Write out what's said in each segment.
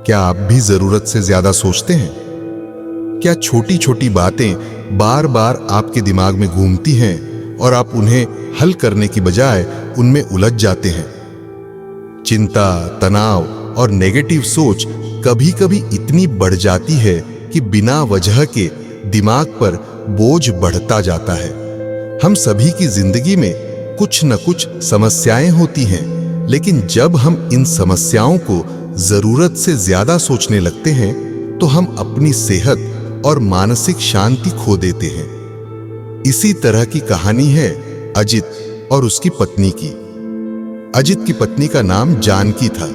क्या आप भी जरूरत से ज्यादा सोचते हैं? क्या छोटी छोटी बातें बार बार आपके दिमाग में घूमती हैं और आप उन्हें हल करने की बजाय उनमें उलझ जाते हैं? चिंता, तनाव और नेगेटिव सोच कभी कभी इतनी बढ़ जाती है कि बिना वजह के दिमाग पर बोझ बढ़ता जाता है। हम सभी की जिंदगी में कुछ न कुछ समस्याएं होती हैं, लेकिन जब हम इन समस्याओं को जरूरत से ज्यादा सोचने लगते हैं तो हम अपनी सेहत और मानसिक शांति खो देते हैं। इसी तरह की कहानी है अजित और उसकी पत्नी की। अजित की पत्नी का नाम जानकी था।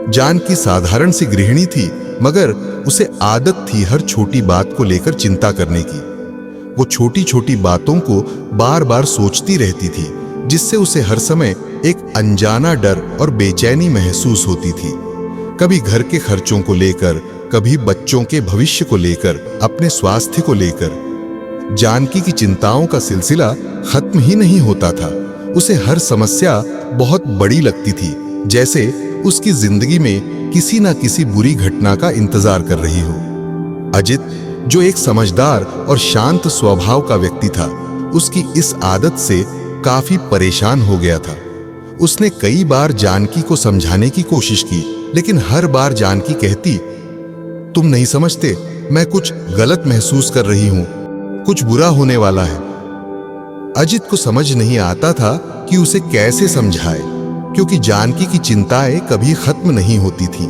जानकी साधारण सी गृहिणी थी, मगर उसे आदत थी हर छोटी बात को लेकर चिंता करने की। वो छोटी छोटी बातों को बार बार सोचती रहती थी, जिससे उसे हर समय एक अनजाना डर और बेचैनी महसूस होती थी। कभी घर के खर्चों को लेकर, कभी बच्चों के भविष्य को लेकर, अपने स्वास्थ्य को लेकर। जानकी की चिंताओं का सिलसिला खत्म ही नहीं होता था। उसे हर समस्या बहुत बड़ी लगती थी, जैसे उसकी जिंदगी में किसी ना किसी बुरी घटना का इंतजार कर रही हो। अजित, जो एक समझदार और शांत स्वभाव का व्यक्ति था, उसकी इस आदत से काफी परेशान हो गया था। उसने कई बार जानकी को समझाने की कोशिश की, लेकिन हर बार जानकी कहती, तुम नहीं समझते, मैं कुछ गलत महसूस कर रही हूं, कुछ बुरा होने वाला है। अजित को समझ नहीं आता था कि उसे कैसे समझाए, क्योंकि जानकी की चिंताएं कभी खत्म नहीं होती थी।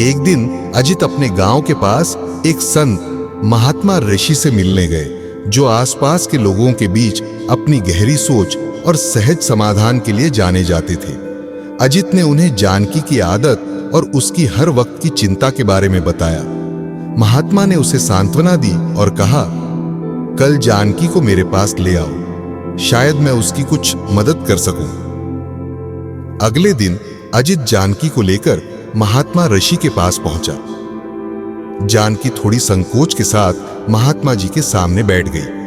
एक दिन अजित अपने गांव के पास एक संत महात्मा ऋषि से मिलने गए, जो आसपास के लोगों के बीच अपनी गहरी सोच और सहज समाधान के लिए जाने जाते थे। अजित ने उन्हें जानकी की आदत और उसकी हर वक्त की चिंता के बारे में बताया। महात्मा ने उसे सांत्वना दी और कहा, कल जानकी को मेरे पास ले आओ, शायद मैं उसकी कुछ मदद कर सकूं। अगले दिन अजित जानकी को लेकर महात्मा ऋषि के पास पहुंचा। जानकी थोड़ी संकोच के साथ महात्मा जी के सामने बैठ गई।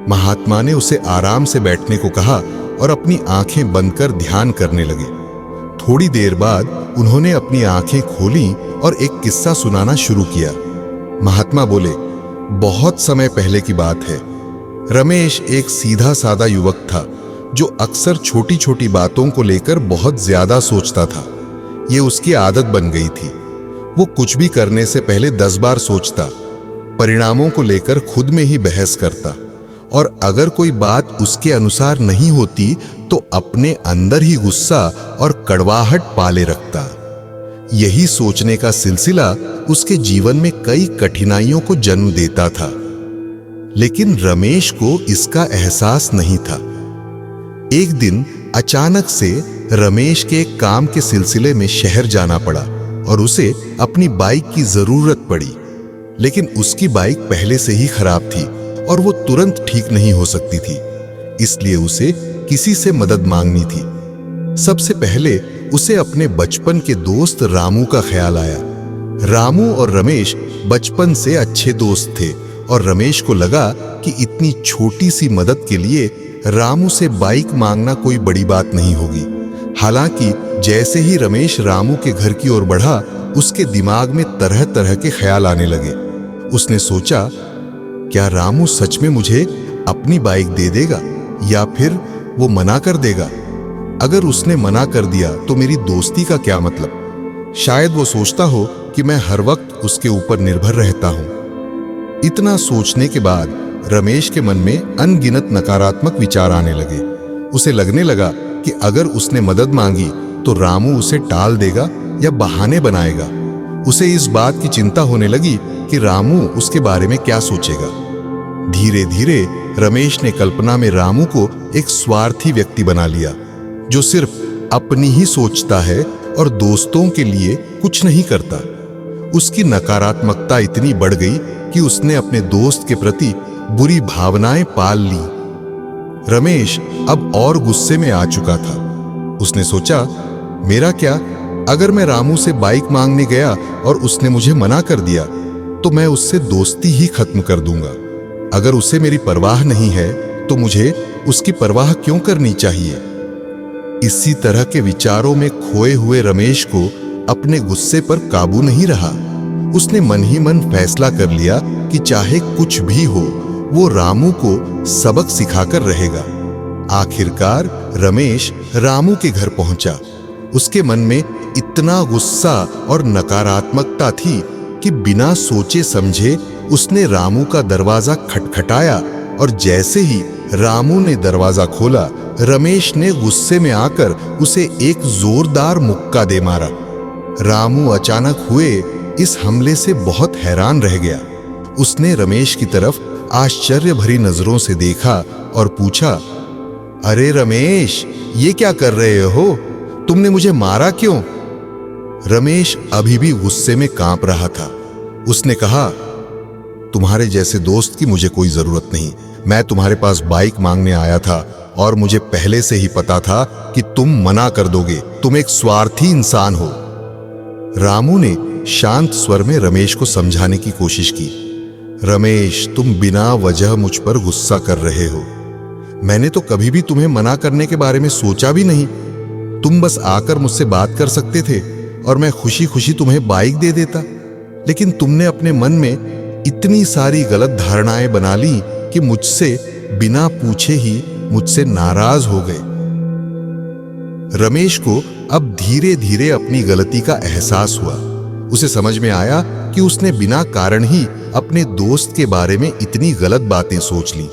महात्मा ने उसे आराम से बैठने को कहा और अपनी आंखें बंद कर ध्यान करने लगे। थोड़ी देर बाद उन्होंने अपनी आंखें खोली और एक किस्सा सुनाना शुरू किया। महात्मा बोले, बहुत समय पहले की बात है। रमेश एक सीधा सादा युवक था, जो अक्सर छोटी छोटी बातों को लेकर बहुत ज्यादा सोचता था। ये उसकी आदत बन गई थी। वो कुछ भी करने से पहले 10 बार सोचता, परिणामों को लेकर खुद में ही बहस करता, और अगर कोई बात उसके अनुसार नहीं होती तो अपने अंदर ही गुस्सा और कड़वाहट पाले रखता। यही सोचने का सिलसिला उसके जीवन में कई कठिनाइयों को जन्म देता था, लेकिन रमेश को इसका एहसास नहीं था। एक दिन अचानक से रमेश के एक काम के सिलसिले में शहर जाना पड़ा और उसे अपनी बाइक की जरूरत पड़ी, लेकिन उसकी बाइक पहले से ही खराब थी और वो तुरंत ठीक नहीं हो सकती थी, इसलिए उसे किसी से मदद मांगनी थी। सबसे पहले उसे अपने बचपन के दोस्त रामू का ख्याल आया। रामू और रमेश बचपन से अच्छे दोस्त थे और रमेश को लगा कि इतनी छोटी सी मदद के लिए रामू से बाइक मांगना कोई बड़ी बात नहीं होगी। हालांकि जैसे ही रमेश रामू के घर की ओर बढ़ा, उसके दिमाग में तरह तरह के ख्याल आने लगे। उसने सोचा, क्या रामू सच में मुझे अपनी बाइक दे देगा या फिर वो मना कर देगा? अगर उसने मना कर दिया तो मेरी दोस्ती का क्या मतलब? शायद वो सोचता हो कि मैं हर वक्त उसके ऊपर निर्भर रहता हूं। इतना सोचने के बाद रमेश के मन में अनगिनत नकारात्मक विचार आने लगे। उसे लगने लगा कि अगर उसने मदद मांगी तो रामू उसे टाल देगा या बहाने बनाएगा। उसे इस बात की चिंता होने लगी कि रामू उसके बारे में क्या सोचेगा। धीरे धीरे रमेश ने कल्पना में रामू को एक स्वार्थी व्यक्ति बना लिया, जो सिर्फ अपनी ही सोचता है और दोस्तों के लिए कुछ नहीं करता। उसकी नकारात्मकता इतनी बढ़ गई कि उसने अपने दोस्त के प्रति बुरी भावनाएं पाल ली। रमेश अब और गुस्से में आ चुका था। उसने सोचा, मेरा क्या, अगर मैं रामू से बाइक मांगने गया और उसने मुझे मना कर दिया तो मैं उससे दोस्ती ही खत्म कर दूंगा। अगर उसे मेरी परवाह नहीं है तो मुझे उसकी परवाह क्यों करनी चाहिए? इसी तरह के विचारों में खोए हुए रमेश को अपने गुस्से पर काबू नहीं रहा। उसने मन ही मन फैसला कर लिया कि चाहे कुछ भी हो, वो रामू को सबक सिखाकर रहेगा। आखिरकार रमेश रामू के घर पहुंचा। उसके मन में इतना गुस्सा और नकारात्मकता थी कि बिना सोचे समझे उसने रामू का दरवाजा खटखटाया, और जैसे ही रामू ने दरवाजा खोला, रमेश ने गुस्से में आकर उसे एक जोरदार मुक्का दे मारा। रामू अचानक हुए इस हमले से बहुत हैरान रह गया। उसने रमेश की तरफ आश्चर्य भरी नजरों से देखा और पूछा, अरे रमेश, ये क्या कर रहे हो? तुमने मुझे मारा क्यों? रमेश अभी भी गुस्से में कांप रहा था। उसने कहा, तुम्हारे जैसे दोस्त की मुझे कोई जरूरत नहीं। मैं तुम्हारे पास बाइक मांगने आया था और मुझे पहले से ही पता था कि तुम मना कर दोगे। तुम एक स्वार्थी इंसान हो। रामू ने शांत स्वर में रमेश को समझाने की कोशिश की। रमेश, तुम बिना वजह मुझ पर गुस्सा कर रहे हो। मैंने तो कभी भी तुम्हें मना करने के बारे में सोचा भी नहीं। तुम बस आकर मुझसे बात कर सकते थे और मैं खुशी खुशी तुम्हें बाइक दे देता। लेकिन तुमने अपने मन में इतनी सारी गलत धारणाएं बना ली कि मुझसे बिना पूछे ही मुझसे नाराज हो गए। रमेश को अब धीरे धीरे अपनी गलती का एहसास हुआ। उसे समझ में आया कि उसने बिना कारण ही अपने दोस्त के बारे में इतनी गलत बातें सोच ली।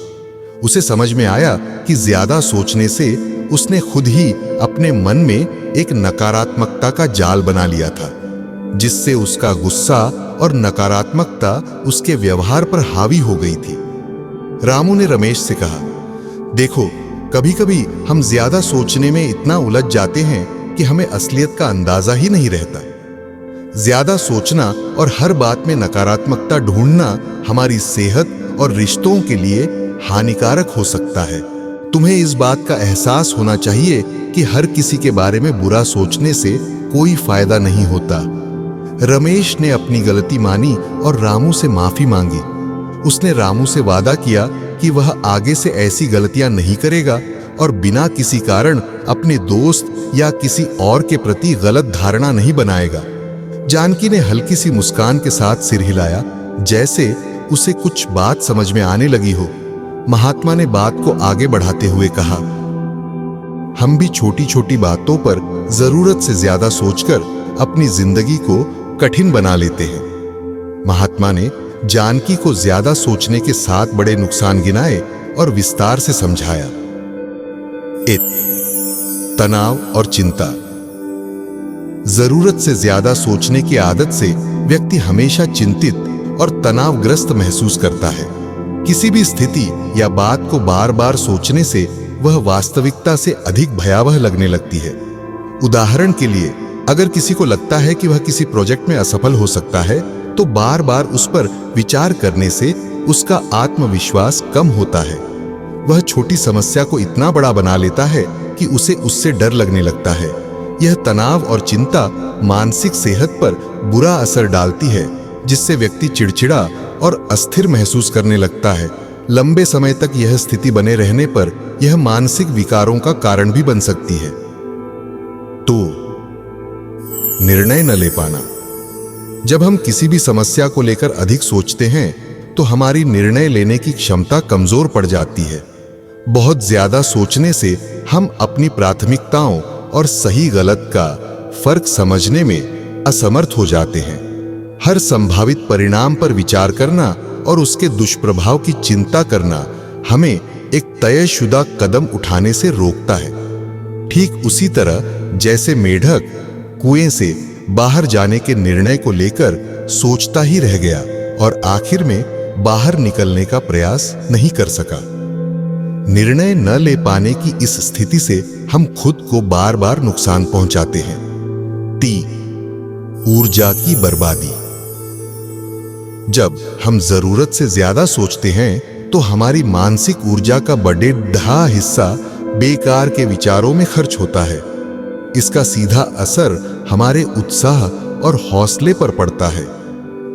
उसे समझ में आया कि ज्यादा सोचने से उसने खुद ही अपने मन में एक नकारात्मकता का जाल बना लिया था, जिससे उसका गुस्सा और नकारात्मकता उसके व्यवहार पर हावी हो गई थी। रामू ने रमेश से कहा, देखो, कभी कभी हम ज्यादा सोचने में इतना उलझ जाते हैं कि हमें असलियत का अंदाजा ही नहीं रहता। ज्यादा सोचना और हर बात में नकारात्मकता ढूंढना हमारी सेहत और रिश्तों के लिए हानिकारक हो सकता है। तुम्हें इस बात का एहसास होना चाहिए कि हर किसी के बारे में बुरा सोचने से कोई फायदा नहीं होता। रमेश ने अपनी गलती मानी और रामू से माफी मांगी। उसने रामू से वादा किया कि वह आगे से ऐसी गलतियां नहीं करेगा और बिना किसी कारण अपने दोस्त या किसी और के प्रति गलत धारणा नहीं बनाएगा। जानकी ने हल्की सी मुस्कान के साथ सिर हिलाया, जैसे उसे कुछ बात समझ में आने लगी हो। महात्मा ने बात को आगे बढ़ाते हुए कहा, हम भी छोटी छोटी बातों पर जरूरत से ज्यादा सोचकर अपनी जिंदगी को कठिन बना लेते हैं। महात्मा ने जानकी को ज्यादा सोचने के 7 बड़े नुकसान गिनाए और विस्तार से समझाया। 1. तनाव और चिंता। जरूरत से ज्यादा सोचने की आदत से व्यक्ति हमेशा चिंतित और तनावग्रस्त महसूस करता है। किसी भी स्थिति या बात को बार बार सोचने से वह वास्तविकता से अधिक भयावह लगने लगती है। उदाहरण के लिए, अगर किसी को लगता है कि वह किसी प्रोजेक्ट में असफल हो सकता है, तो बार बार उस पर विचार करने से उसका आत्मविश्वास कम होता है। वह छोटी समस्या को इतना बड़ा बना लेता है कि उसे उससे डर लगने लगता है। यह तनाव और चिंता मानसिक सेहत पर बुरा असर डालती है, जिससे व्यक्ति चिड़चिड़ा और अस्थिर महसूस करने लगता है। लंबे समय तक यह स्थिति बने रहने पर यह मानसिक विकारों का कारण भी बन सकती है। तो निर्णय न ले पाना। जब हम किसी भी समस्या को लेकर अधिक सोचते हैं तो हमारी निर्णय लेने की क्षमता कमजोर पड़ जाती है। बहुत ज्यादा सोचने से हम अपनी प्राथमिकताओं और सही गलत का फर्क समझने में असमर्थ हो जाते हैं। हर संभावित परिणाम पर विचार करना और उसके दुष्प्रभाव की चिंता करना हमें एक तयशुदा कदम उठाने से रोकता है। ठीक उसी तरह जैसे मेढक कुएं से बाहर जाने के निर्णय को लेकर सोचता ही रह गया और आखिर में बाहर निकलने का प्रयास नहीं कर सका। निर्णय न ले पाने की इस स्थिति से हम खुद को बार बार नुकसान पहुंचाते हैं। 3. ऊर्जा की बर्बादी। जब हम जरूरत से ज्यादा सोचते हैं तो हमारी मानसिक ऊर्जा का बड़ा हिस्सा बेकार के विचारों में खर्च होता है। इसका सीधा असर हमारे उत्साह और हौसले पर पड़ता है।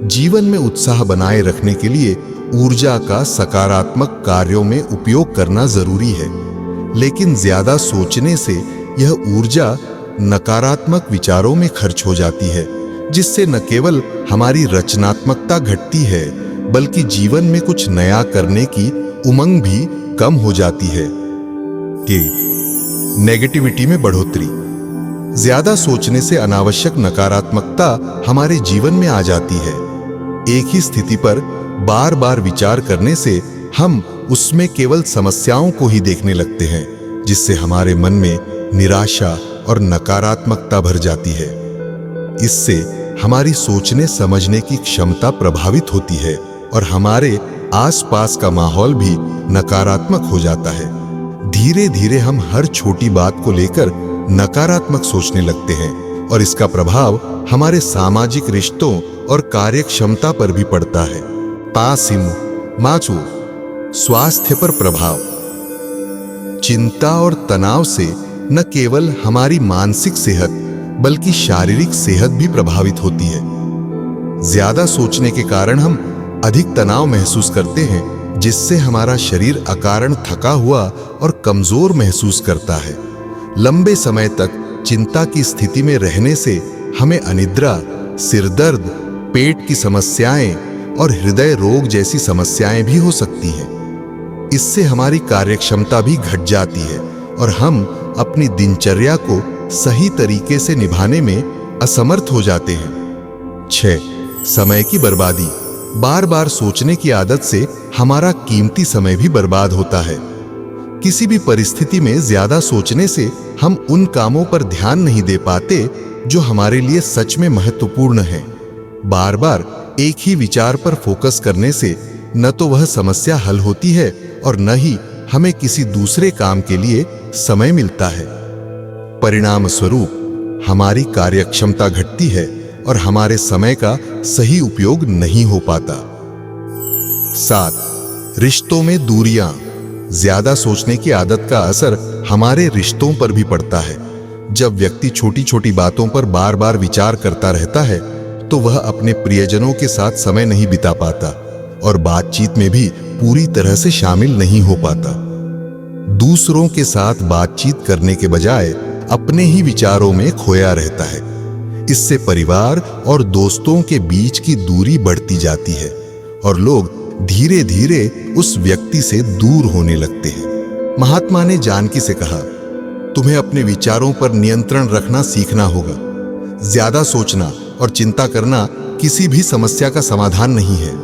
जीवन में उत्साह बनाए रखने के लिए ऊर्जा का सकारात्मक कार्यों में उपयोग करना जरूरी है, लेकिन ज्यादा सोचने से यह ऊर्जा नकारात्मक विचारों में खर्च हो जाती है, जिससे न केवल हमारी रचनात्मकता घटती है बल्कि जीवन में कुछ नया करने की उमंग भी कम हो जाती है। कि नेगेटिविटी में बढ़ोतरी। ज्यादा सोचने से अनावश्यक नकारात्मकता हमारे जीवन में आ जाती है। एक ही स्थिति पर बार बार विचार करने से हम उसमें केवल समस्याओं को ही देखने लगते हैं, जिससे हमारे मन में निराशा और नकारात्मकता भर जाती है। इससे हमारी सोचने समझने की क्षमता प्रभावित होती है और हमारे आसपास का माहौल भी नकारात्मक हो जाता है। धीरे धीरे हम हर छोटी बात को लेकर नकारात्मक सोचने लगते हैं और इसका प्रभाव हमारे सामाजिक रिश्तों और कार्यक्षमता पर भी पड़ता है। स्वास्थ्य पर प्रभाव। चिंता और तनाव से न केवल हमारी मानसिक सेहत बल्कि शारीरिक सेहत भी प्रभावित होती है। ज्यादा सोचने के कारण हम अधिक तनाव महसूस करते हैं, जिससे हमारा शरीर अकारण थका हुआ और कमजोर महसूस करता है। लंबे समय तक चिंता की स्थिति में रहने से हमें अनिद्रा, सिरदर्द, पेट की समस्याएं और हृदय रोग जैसी समस्याएं भी हो सकती हैं। इससे हमारी कार्यक्षमता भी घट जाती है और हम अपनी दिनचर्या को सही तरीके से निभाने में असमर्थ हो जाते हैं। 6. समय की बर्बादी। बार बार सोचने की आदत से हमारा कीमती समय भी बर्बाद होता है। किसी भी परिस्थिति में ज्यादा सोचने से हम उन कामों पर ध्यान नहीं दे पाते जो हमारे लिए सच में महत्वपूर्ण हैं। बार बार एक ही विचार पर फोकस करने से न तो वह समस्या हल होती है और न ही हमें किसी दूसरे काम के लिए समय मिलता है। परिणाम स्वरूप हमारी कार्यक्षमता घटती है और हमारे समय का सही उपयोग नहीं हो पाता। 7. रिश्तों में दूरियां। ज्यादा सोचने की आदत का असर हमारे रिश्तों पर भी पड़ता है। जब व्यक्ति छोटी छोटी बातों पर बार बार विचार करता रहता है तो वह अपने प्रियजनों के साथ समय नहीं बिता पाता और बातचीत में भी पूरी तरह से शामिल नहीं हो पाता। दूसरों के साथ बातचीत करने के बजाय अपने ही विचारों में खोया रहता है। इससे परिवार और दोस्तों के बीच की दूरी बढ़ती जाती है और लोग धीरे धीरे उस व्यक्ति से दूर होने लगते हैं। महात्मा ने जानकी से कहा, तुम्हें अपने विचारों पर नियंत्रण रखना सीखना होगा। ज्यादा सोचना और चिंता करना किसी भी समस्या का समाधान नहीं है।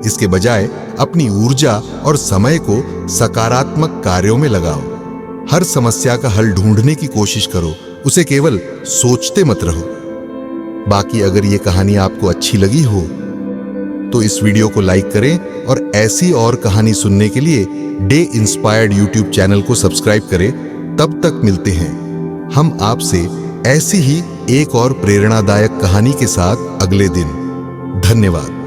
इसके बजाय अपनी ऊर्जा और समय को सकारात्मक कार्यों में लगाओ। हर समस्या का हल ढूंढने की कोशिश करो, उसे केवल सोचते मत रहो। बाकी अगर ये कहानी आपको अच्छी लगी हो तो इस वीडियो को लाइक करें और ऐसी और कहानी सुनने के लिए डे इंस्पायर्ड यूट्यूब चैनल को सब्सक्राइब करें। तब तक मिलते हैं हम आपसे ऐसी ही एक और प्रेरणादायक कहानी के साथ अगले दिन। धन्यवाद।